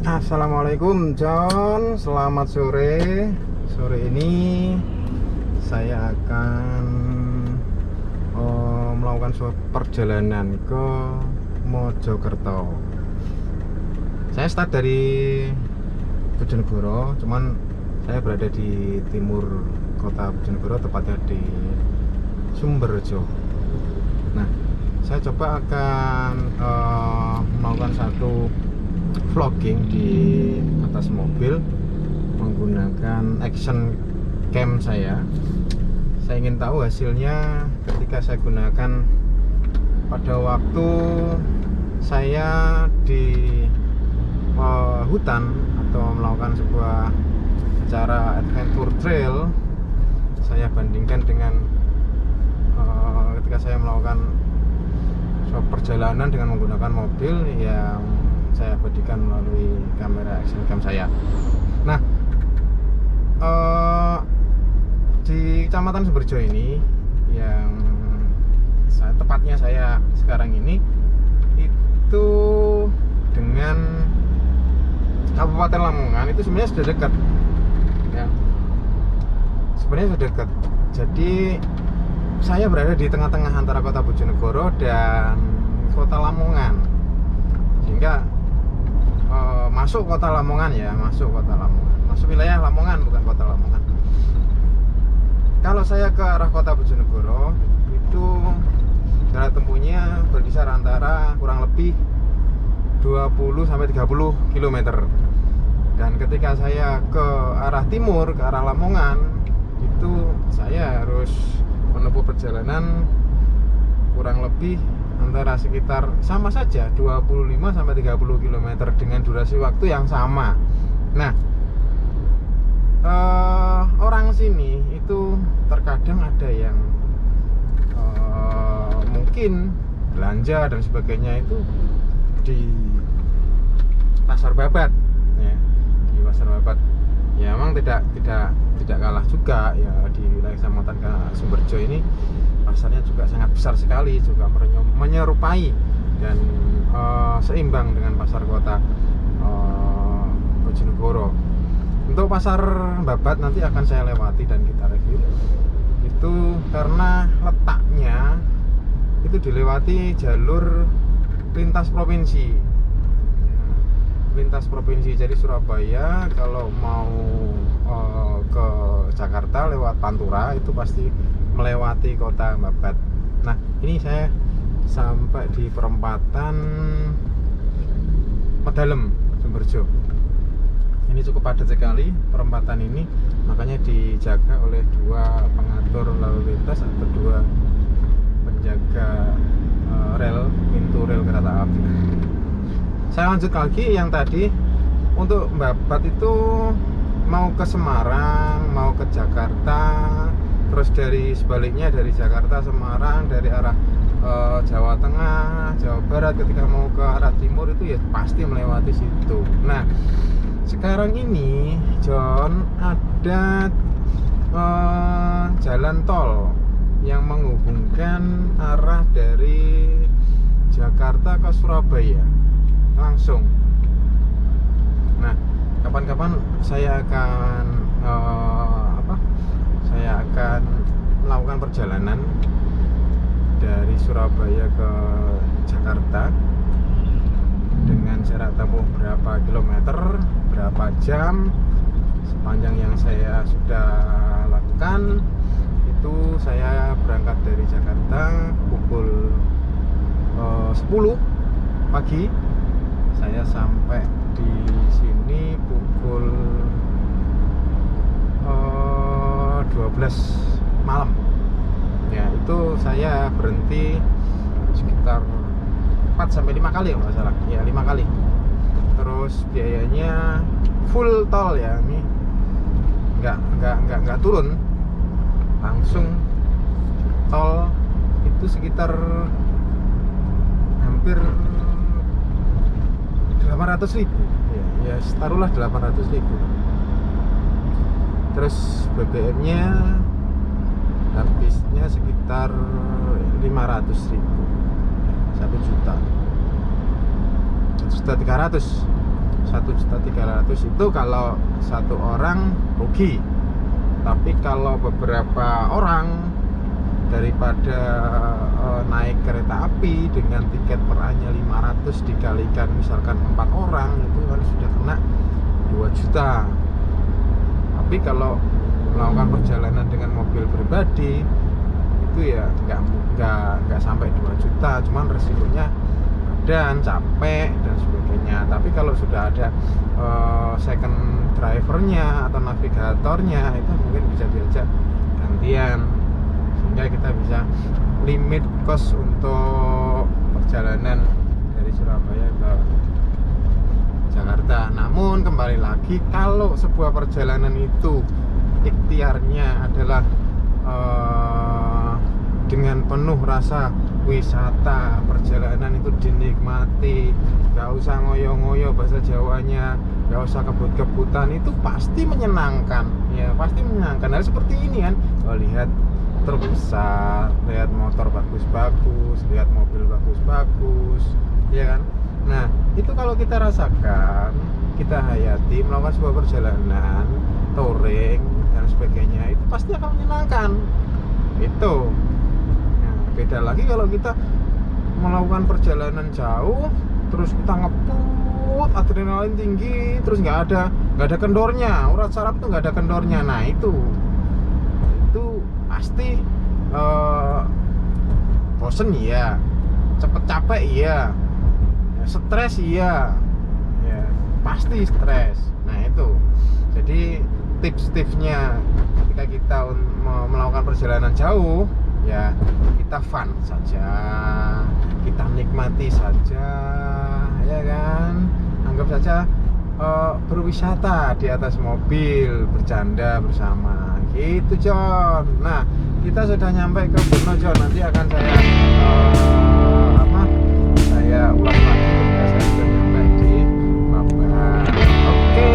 Assalamualaikum John, selamat sore. Sore ini saya akan melakukan suatu perjalanan ke Mojokerto. Saya start dari Bojonegoro, cuman saya berada di timur kota Bojonegoro, tepatnya di Sumberjo. Nah, saya coba akan melakukan satu vlogging di atas mobil menggunakan action cam saya. Saya ingin tahu hasilnya ketika saya gunakan pada waktu saya di hutan atau melakukan sebuah acara adventure trail. Saya bandingkan dengan ketika saya melakukan suatu perjalanan dengan menggunakan mobil yang saya abadikan melalui kamera action cam saya. Nah, di Kecamatan Sumberjo ini, yang tepatnya saya sekarang ini, itu dengan Kabupaten Lamongan itu sebenarnya sudah dekat, ya. Sebenarnya sudah dekat. Jadi saya berada di tengah-tengah antara kota Bojonegoro dan kota Lamongan, sehingga masuk kota Lamongan, ya, masuk wilayah Lamongan, bukan kota Lamongan. Kalau saya ke arah kota Bojonegoro itu jarak tempuhnya berkisar antara kurang lebih 20 sampai 30 km. Dan ketika saya ke arah timur, ke arah Lamongan, itu saya harus menempuh perjalanan kurang lebih antara sekitar sama saja 25 sampai 30 km dengan durasi waktu yang sama. Nah, orang sini itu terkadang ada yang mungkin belanja dan sebagainya itu di Pasar Babat, ya, di Pasar Babat. Ya, memang tidak kalah juga, ya, di wilayah Kecamatan Sumberjo ini pasarnya juga sangat besar sekali, juga menyerupai dan seimbang dengan pasar kota Bojonegoro. Untuk Pasar Babat nanti akan saya lewati dan kita review. Itu karena letaknya itu dilewati jalur lintas provinsi. Lintas provinsi, jadi Surabaya kalau mau ke Jakarta lewat Pantura itu pasti melewati kota Babat. Nah, ini saya sampai di perempatan Medalem, Sumberjo. Ini cukup padat sekali perempatan ini, makanya dijaga oleh dua pengatur lalu lintas atau dua penjaga rel, pintu rel kereta api. Saya lanjut lagi yang tadi, untuk Babat itu mau ke Semarang, mau ke Jakarta, terus dari sebaliknya dari Jakarta Semarang, dari arah Jawa Tengah, Jawa Barat, ketika mau ke arah timur itu ya pasti melewati situ. Nah, sekarang ini John, ada jalan tol yang menghubungkan arah dari Jakarta ke Surabaya langsung. Nah, kapan-kapan saya akan saya akan melakukan perjalanan dari Surabaya ke Jakarta dengan jarak tempuh berapa kilometer, berapa jam. Sepanjang yang saya sudah lakukan itu, saya berangkat dari Jakarta pukul 10 pagi. Saya sampai di sini pukul 12 malam. Ya, itu saya berhenti sekitar 4 sampai 5 kali kalau nggak salah. Ya, 5 kali. Terus biayanya full tol, ya, ini nggak turun, langsung tol itu sekitar hampir 800.000, ya taruhlah 800.000. Terus BBM-nya habisnya sekitar 500.000, 1 juta, 1.300.000. 1.300.000 itu kalau satu orang rugi. Tapi kalau beberapa orang, daripada naik kereta api dengan tiket per hanya 500 dikalikan misalkan 4 orang, itu kan sudah kena 2 juta. Tapi kalau melakukan perjalanan dengan mobil pribadi itu ya nggak sampai 2 juta, cuman resikonya dan capek dan sebagainya. Tapi kalau sudah ada second drivernya atau navigatornya, itu mungkin bisa diajak gantian, sehingga kita bisa limit cost untuk perjalanan dari Surabaya ke Jakarta. Namun kembali lagi, kalau sebuah perjalanan itu ikhtiarnya adalah dengan penuh rasa wisata, perjalanan itu dinikmati, gak usah ngoyo-ngoyo bahasa Jawanya, gak usah kebut-kebutan, itu pasti menyenangkan. Ya pasti menyenangkan. Hal seperti ini kan, lihat truk besar, lihat motor bagus-bagus, lihat mobil bagus-bagus, ya kan. Nah itu kalau kita rasakan, kita hayati, melakukan sebuah perjalanan touring dan sebagainya, itu pasti akan menyenangkan. Itu beda lagi kalau kita melakukan perjalanan jauh terus kita ngeput, adrenalin tinggi, terus nggak ada kendornya, urat saraf tuh nggak ada kendornya. Nah itu pasti bosen iya, cepet capek iya, stres iya, ya pasti stres. Nah itu jadi tips-tipsnya ketika kita melakukan perjalanan jauh, ya kita fun saja, kita nikmati saja, ya kan. Anggap saja berwisata di atas mobil, bercanda bersama gitu, John. Nah kita sudah nyampe ke Brno, John. Nanti akan saya ulang lagi ketika saya sudah nyampe di Babat. Oke.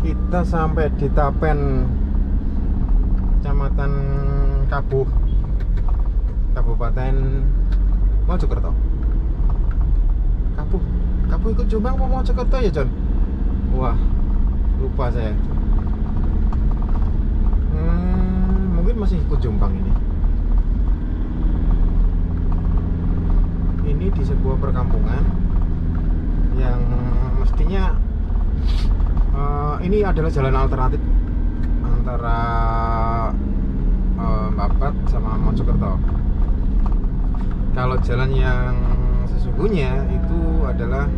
Kita sampai di Tapen, Kecamatan Kabuh, Kabupaten Mojokerto. Kabuh ikut Jombang apa Mojokerto ya, John? Wah, lupa saya. Mungkin masih ikut Jombang ini. Ini di sebuah perkampungan yang mestinya ini adalah jalan alternatif antara Babat sama Mojokerto. Kalau jalan yang sesungguhnya itu adalah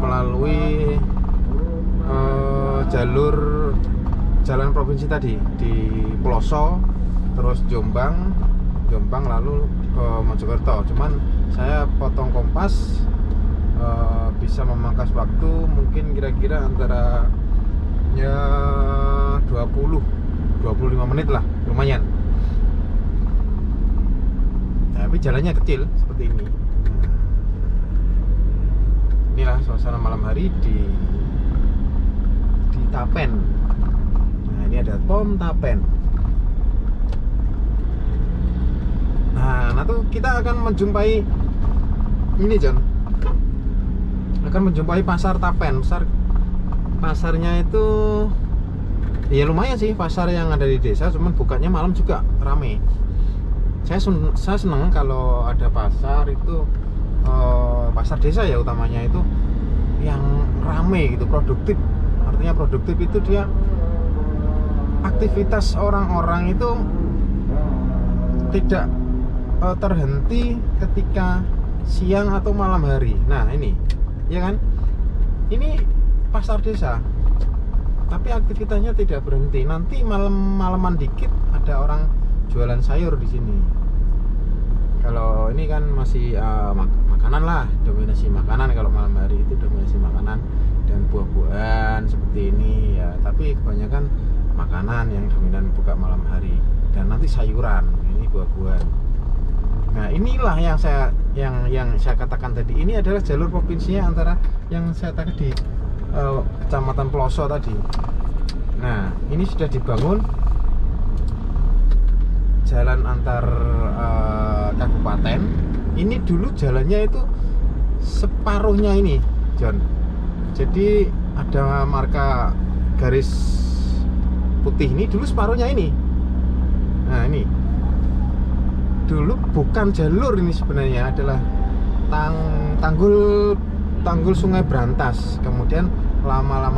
melalui jalur jalan provinsi tadi, di Ploso, terus Jombang lalu ke Mojokerto. Cuman saya potong kompas, bisa memangkas waktu mungkin kira-kira antara ya 20-25 menit lah, lumayan. Tapi jalannya kecil seperti ini. Inilah suasana malam hari di Tapen. Nah ini ada pom Tapen. Nah tuh kita akan menjumpai ini, John, akan menjumpai pasar Tapen. Pasarnya itu ya lumayan sih, pasar yang ada di desa, cuman bukanya malam juga rame. Saya seneng kalau ada pasar itu, pasar desa ya utamanya itu yang rame gitu, produktif. Artinya produktif itu dia aktivitas orang-orang itu tidak terhenti ketika siang atau malam hari. Nah ini, ya kan? Ini pasar desa, tapi aktivitasnya tidak berhenti. Nanti malam-malaman dikit ada orang jualan sayur di sini. Kalau ini kan masih makanan lah, dominasi makanan. Kalau malam hari itu dominasi makanan dan buah-buahan seperti ini ya. Tapi kebanyakan makanan yang dominan buka malam hari, dan nanti sayuran, ini buah-buahan. Nah inilah yang saya katakan tadi. Ini adalah jalur provinsinya antara yang saya tadi di Kecamatan Ploso tadi. Nah ini sudah dibangun jalan antar kabupaten. Ini dulu jalannya itu separuhnya ini, John. Jadi ada marka garis putih ini, dulu separuhnya ini. Nah ini dulu bukan jalur, ini sebenarnya adalah tanggul Sungai Brantas. Kemudian lama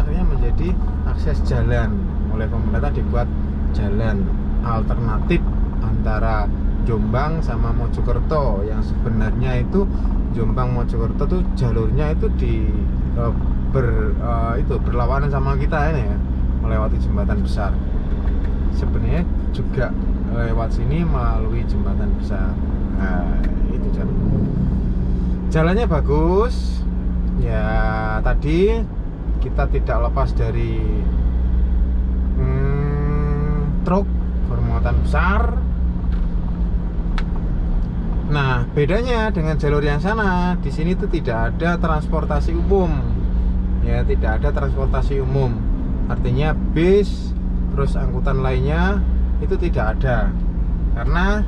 akhirnya menjadi akses jalan. Oleh pemerintah dibuat jalan alternatif antara Jombang sama Mojokerto, yang sebenarnya itu Jombang Mojokerto tuh jalurnya itu berlawanan sama kita ini ya, melewati jembatan besar. Sebenarnya juga lewat sini melalui jembatan besar. Nah, itu jalannya bagus. Ya tadi kita tidak lepas dari truk bermuatan besar. Nah, bedanya dengan jalur yang sana, di sini tuh tidak ada transportasi umum. Ya, tidak ada transportasi umum. Artinya bis, terus angkutan lainnya itu tidak ada. Karena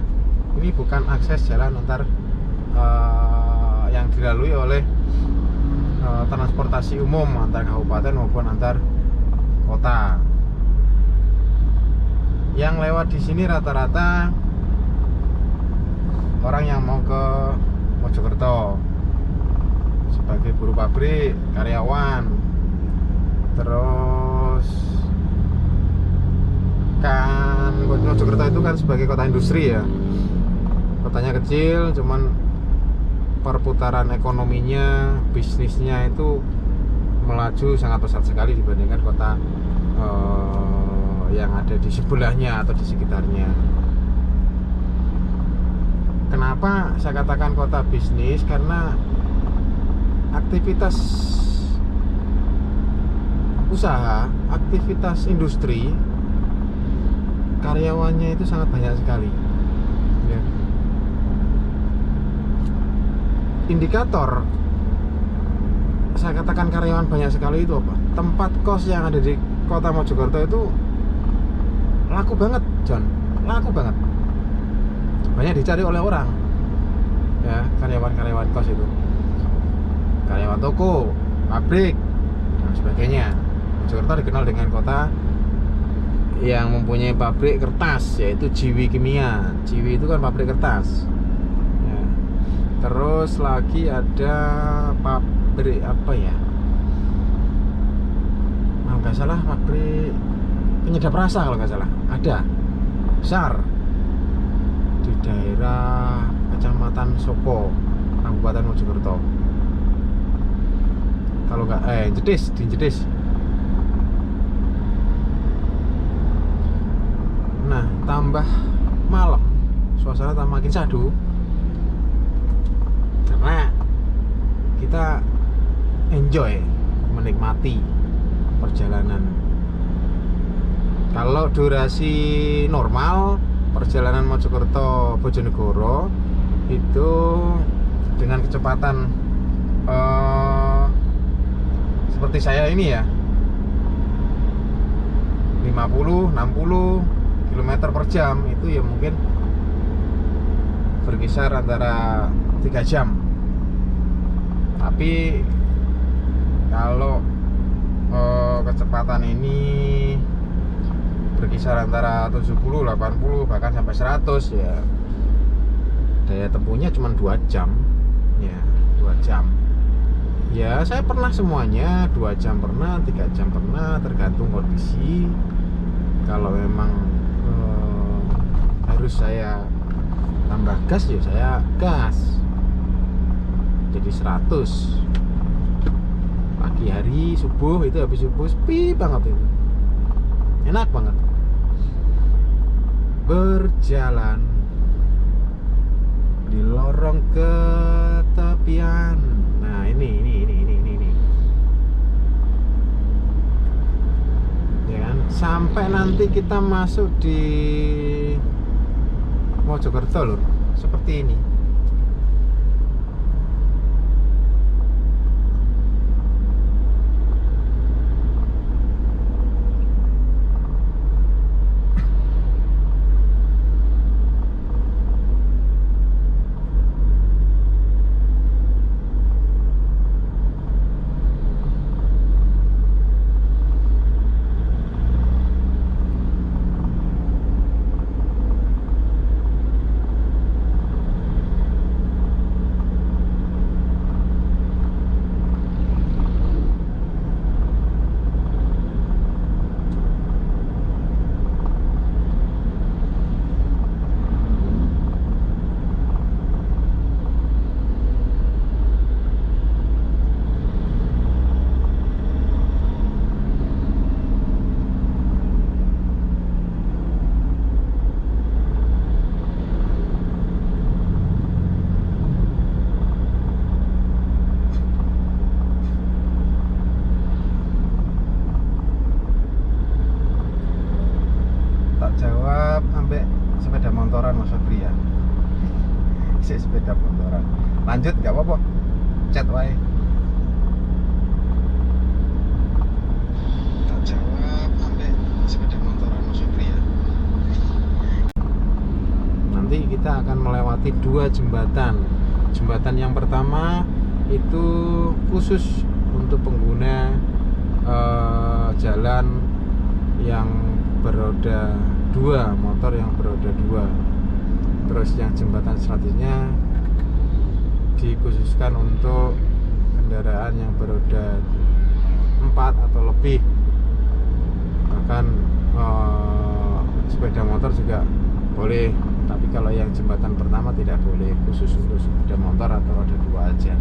ini bukan akses jalan antar yang dilalui oleh transportasi umum antar kabupaten maupun antar kota. Yang lewat di sini rata-rata orang yang mau ke Mojokerto sebagai buruh pabrik, karyawan. Terus kan Mojokerto itu kan sebagai kota industri ya. Kotanya kecil, cuman perputaran ekonominya, bisnisnya itu melaju sangat pesat sekali dibandingkan kota yang ada di sebelahnya atau di sekitarnya. Kenapa saya katakan kota bisnis? Karena aktivitas usaha, aktivitas industri, karyawannya itu sangat banyak sekali ya. Indikator saya katakan karyawan banyak sekali itu apa? Tempat kos yang ada di kota Mojokerto itu laku banget, John. Laku banget. Banyak dicari oleh orang ya, karyawan kos itu, karyawan toko, pabrik dan sebagainya. Mojokerto dikenal dengan kota yang mempunyai pabrik kertas, yaitu Jiwi Kimia. Jiwi itu kan pabrik kertas ya. Terus lagi ada pabrik apa ya, kalau nggak salah pabrik penyedap rasa, kalau nggak salah ada besar di daerah Kecamatan Sopo, Kabupaten Mojokerto. Kalau nggak Jedes, di Jedes. Nah, tambah malam suasana tambah makin syahdu karena kita enjoy, menikmati perjalanan. Kalau durasi normal perjalanan Mojokerto Bojonegoro itu dengan kecepatan seperti saya ini ya, 50-60 km per jam, itu ya mungkin berkisar antara 3 jam. Tapi Kalau kecepatan ini berkisar antara 70, 80 bahkan sampai 100 ya, daya tempuhnya cuma 2 jam ya, 2 jam ya. Saya pernah semuanya 2 jam pernah, 3 jam pernah, tergantung kondisi. Kalau memang harus saya tambah gas ya saya gas jadi 100. Pagi hari subuh itu, habis subuh sepi banget itu, enak banget berjalan di lorong ketepian. Nah ini ya kan, sampai nanti kita masuk di Mojokerto lur, seperti ini. Tak jawab ambek sepeda motoran Mas Febri ya. Si sepeda motoran. Lanjut nggak apa-apa. Chat wae. Tak jawab ambek sepeda motoran Mas Febri ya. Nanti kita akan melewati 2 jembatan. Jembatan yang pertama itu khusus untuk pengguna jalan yang beroda 2, motor yang beroda 2. Terus yang jembatan selanjutnya dikhususkan untuk kendaraan yang beroda 4 atau lebih. Bahkan sepeda motor juga boleh, tapi kalau yang jembatan pertama tidak boleh, khusus untuk sepeda motor atau roda 2 aja.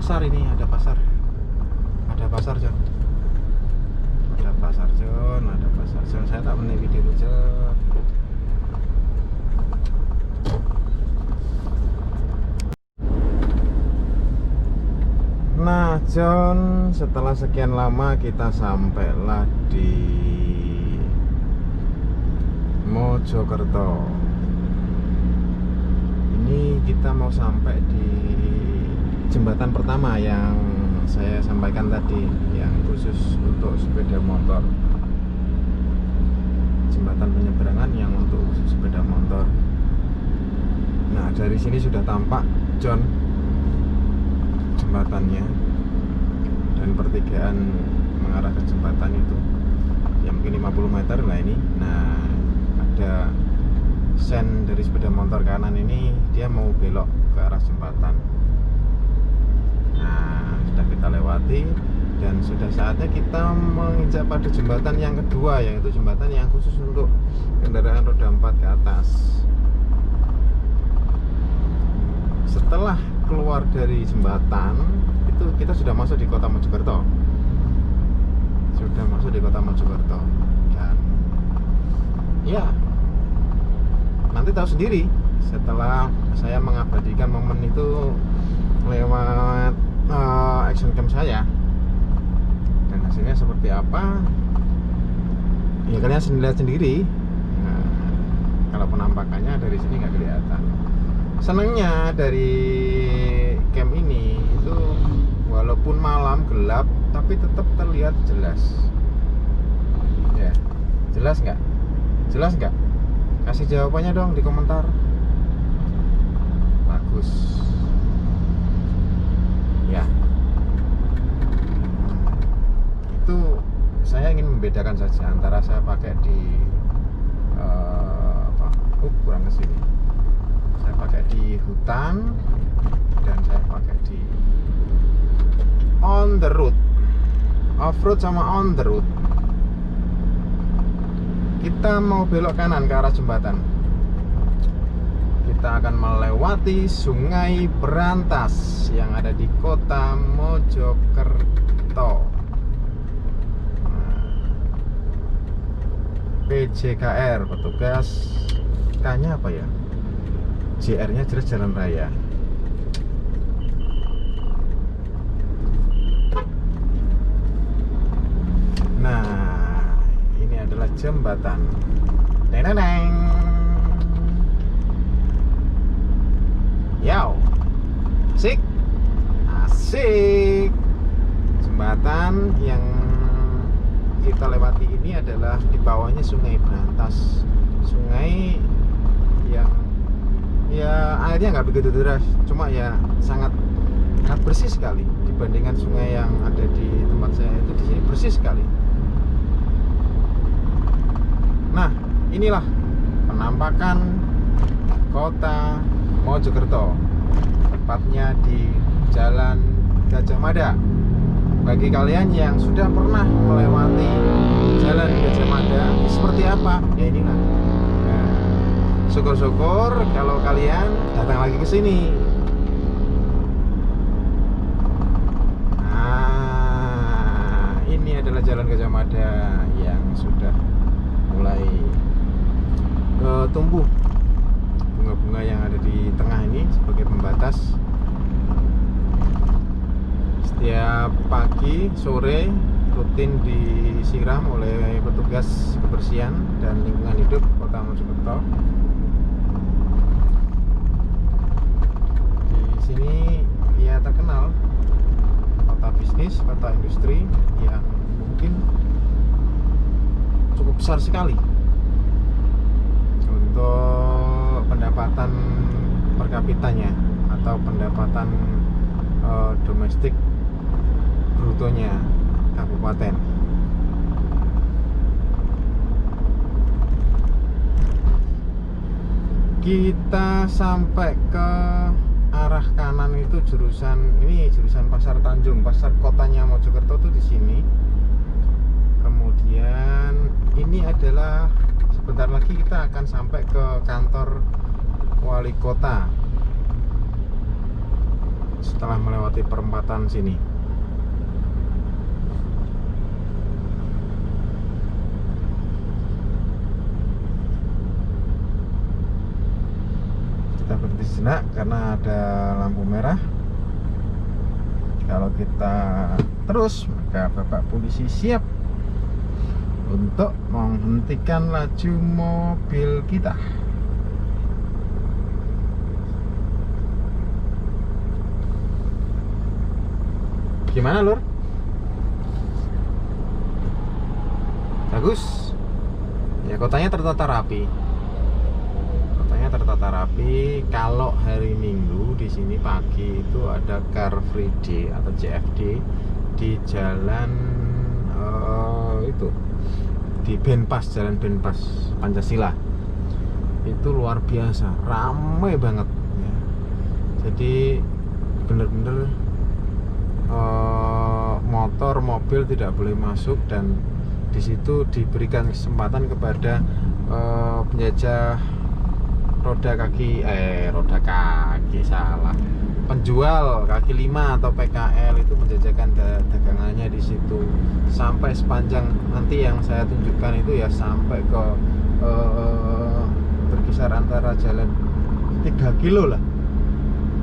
pasar ini, ada pasar John. Ada pasar John. Saya tak pernah video John. Nah John, setelah sekian lama kita sampailah di Mojokerto. Ini kita mau sampai di jembatan pertama yang saya sampaikan tadi, yang khusus untuk sepeda motor. Jembatan penyeberangan yang untuk sepeda motor. Nah dari sini sudah tampak John jembatannya, dan pertigaan mengarah ke jembatan itu ya mungkin 50 meter lah ini. Nah ada sen dari sepeda motor kanan ini, dia mau belok ke arah jembatan. Nah sudah kita lewati dan sudah saatnya kita menginjak pada jembatan yang kedua, yaitu jembatan yang khusus untuk kendaraan roda 4 ke atas. Setelah keluar dari jembatan itu kita sudah masuk di kota Mojokerto. Dan ya nanti tahu sendiri setelah saya mengabadikan momen itu lewat action cam saya, dan hasilnya seperti apa ya kalian lihat sendiri. Nah, kalau penampakannya dari sini nggak kelihatan. Senangnya dari camp ini itu walaupun malam gelap tapi tetap terlihat jelas. Ya, jelas nggak? Kasih jawabannya dong di komentar. Bagus. Ya. Itu saya ingin membedakan saja antara saya pakai di kurang ke sini. Saya pakai di hutan dan saya pakai di on the road. Off-road sama on the road. Kita mau belok kanan ke arah jembatan. Kita akan melewati Sungai Berantas yang ada di kota Mojokerto. PJKR, petugas K-nya apa ya? JR-nya jelas jalan raya. Nah, ini adalah jembatan. Neneng. Yow. Asik. Jembatan yang kita lewati ini adalah di bawahnya Sungai Berantas. Sungai yang ya airnya nggak begitu deras, cuma ya sangat bersih sekali dibandingkan sungai yang ada di tempat saya itu. Di sini bersih sekali. Nah, inilah penampakan kota Mojokerto, tepatnya di Jalan Gajah Mada. Bagi kalian yang sudah pernah melewati Jalan Gajah Mada, seperti apa? Ya inilah. Nah, syukur-syukur kalau kalian datang lagi ke sini. Nah, ini adalah Jalan Gajah Mada yang sudah mulai tumbuh bunga-bunga yang ada di tengah ini sebagai pembatas. Setiap pagi, sore rutin disiram oleh petugas kebersihan dan lingkungan hidup Kota Mojokerto. Di sini ya terkenal kota bisnis, kota industri yang mungkin cukup besar sekali untuk pendapatan per kapitanya atau pendapatan domestik brutonya kabupaten. Kita sampai ke arah kanan itu jurusan Pasar Tanjung, pasar kotanya Mojokerto tuh di sini. Kemudian ini adalah sebentar lagi kita akan sampai ke kantor wali kota setelah melewati perempatan sini. Kita berhenti sejenak karena ada lampu merah. Kalau kita terus, maka Bapak polisi siap untuk menghentikan laju mobil kita. Gimana, Lur? Bagus? Ya, kotanya tertata rapi. Kotanya tertata rapi. Kalau hari Minggu di sini pagi itu ada Car Free Day atau CFD di jalan itu di Benpas, jalan Benpas Pancasila. Itu luar biasa, ramai banget ya. Jadi bener-bener motor, mobil tidak boleh masuk, dan di situ diberikan kesempatan kepada penjajah penjual kaki lima atau PKL itu menjajakan dagangannya di situ sampai sepanjang nanti yang saya tunjukkan itu ya, sampai ke berkisar antara jalan 3 kilo lah.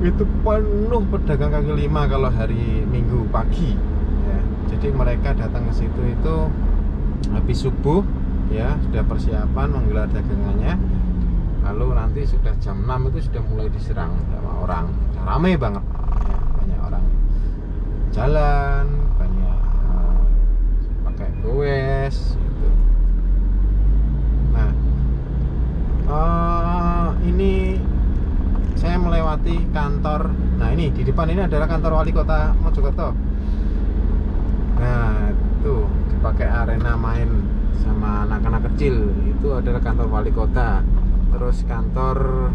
Itu penuh pedagang kaki lima kalau hari Minggu pagi ya. Jadi mereka datang ke situ itu habis subuh ya, sudah persiapan menggelar dagangannya, lalu nanti sudah jam 6 itu sudah mulai diserang sama orang. Ramai banget ya, banyak orang jalan, banyak pakai gowes gitu. Nah, ini saya melewati kantor. Nah, ini di depan ini adalah kantor wali kota Mojokerto. Nah, itu dipakai arena main sama anak-anak kecil. Itu adalah kantor wali kota. Terus kantor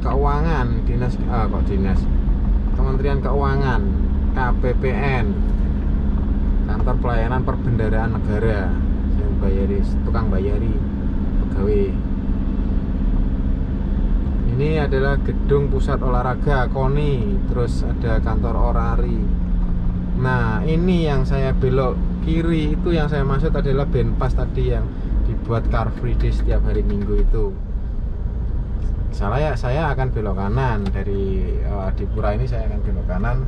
keuangan, dinas Kementerian Keuangan, KPPN, kantor pelayanan perbendaharaan negara, yang bayari, tukang bayari pegawai. Ini adalah gedung pusat olahraga KONI, terus ada kantor orari. Nah, ini yang saya belok kiri itu, yang saya maksud adalah Benpas tadi yang dibuat Car Free Day setiap hari Minggu itu. Saya akan belok kanan dari Adipura ini, saya akan belok kanan.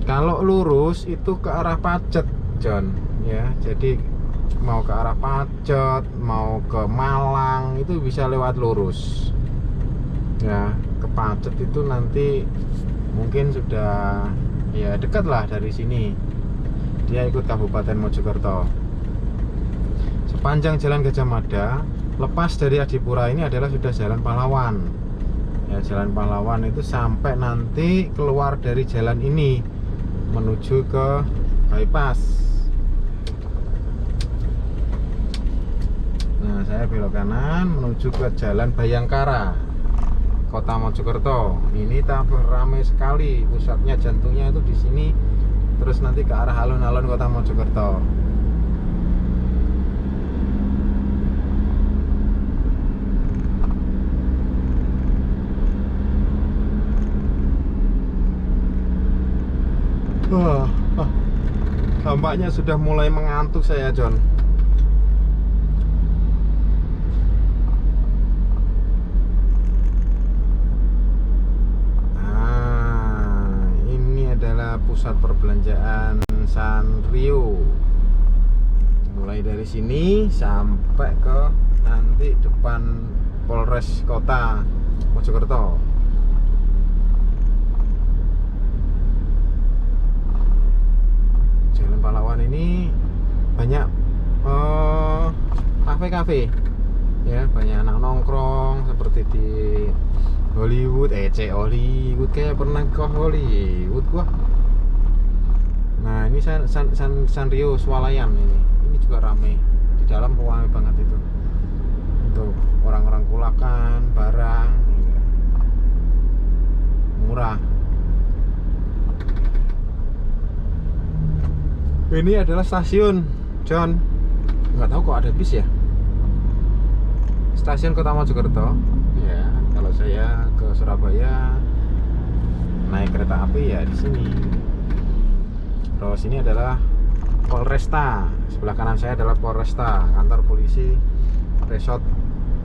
Kalau lurus itu ke arah Pacet, John ya. Jadi mau ke arah Pacet, mau ke Malang itu bisa lewat lurus. Ya, ke Pacet itu nanti mungkin sudah ya dekat lah dari sini. Dia ikut Kabupaten Mojokerto. Sepanjang Jalan Gajah Mada, lepas dari Adipura ini adalah sudah Jalan Pahlawan. Ya, Jalan Pahlawan itu sampai nanti keluar dari jalan ini menuju ke bypass. Nah, saya belok kanan menuju ke Jalan Bayangkara, Kota Mojokerto. Ini tambah ramai sekali, pusatnya, jantungnya itu di sini. Terus nanti ke arah alun-alun Kota Mojokerto. Tampaknya sudah mulai mengantuk saya, John. Nah, ini adalah pusat perbelanjaan Sanrio. Mulai dari sini sampai ke nanti depan Polres Kota Mojokerto. Jalan Pahlawan ini banyak kafe-kafe ya, banyak anak nongkrong seperti di Hollywood. Hollywood, kayak pernah ke Hollywood gua. Nah, ini Sanrio Swalayan ini juga ramai. Di dalam ramai banget itu, untuk orang-orang kulakan barang ya. Murah. Ini adalah stasiun, John. Nggak tahu kok ada bis ya. Stasiun Kota Mojokerto. Ya, kalau saya ke Surabaya naik kereta api ya di sini. Terus ini adalah Polresta, sebelah kanan saya adalah Polresta, kantor polisi Resort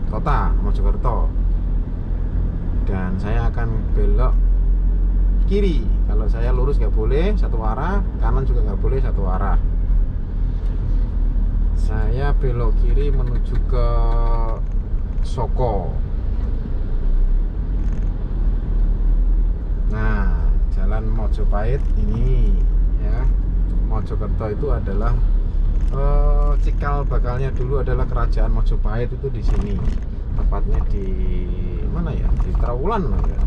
Kota Mojokerto. Dan saya akan belok kiri. Kalau saya lurus nggak boleh satu arah, kanan juga nggak boleh satu arah. Saya belok kiri menuju ke Soko. Nah, Jalan Mojopahit ini ya. Mojokerto itu adalah cikal bakalnya dulu adalah kerajaan Mojopahit itu di sini. Tepatnya di mana ya? Di Trawulan ya.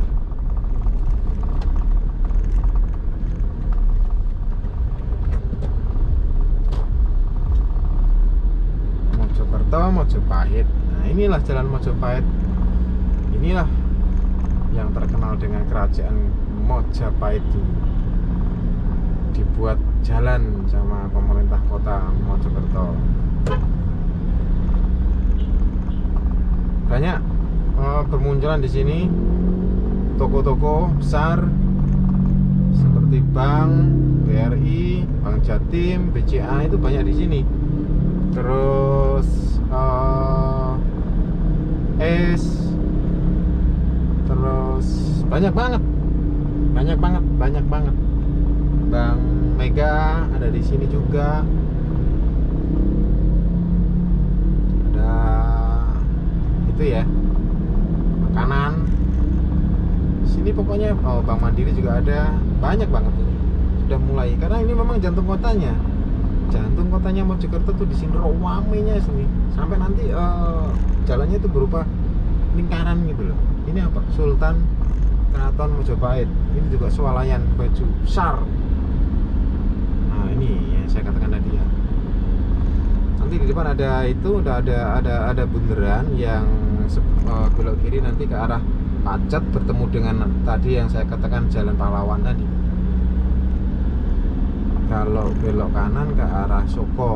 Mojokerto, Mojopahit. Nah, inilah Jalan Mojopahit. Inilah yang terkenal dengan kerajaan Mojopahit dulu. Dibuat jalan sama pemerintah kota Mojokerto. Banyak bermunculan di sini toko-toko besar seperti Bank BRI, Bank Jatim, BCA itu banyak di sini. Terus terus banyak banget. Bank Mega ada di sini juga. Ada itu ya, makanan. Sini pokoknya Bank Mandiri juga ada. Banyak banget ini. Sudah mulai karena ini memang jantung kotanya. Jantung kotanya Mojokerto tuh di sini ramainya sini. Sampai nanti jalannya itu berupa lingkaran gitu loh. Ini apa? Sultan Keraton Mojopahit. Ini juga swalayan baju besar. Nah, ini yang saya katakan tadi ya. Nanti di depan ada itu udah ada bundaran yang belok kiri nanti ke arah Pacet bertemu dengan tadi yang saya katakan Jalan Pahlawan tadi. Kalau belok kanan ke arah Soko.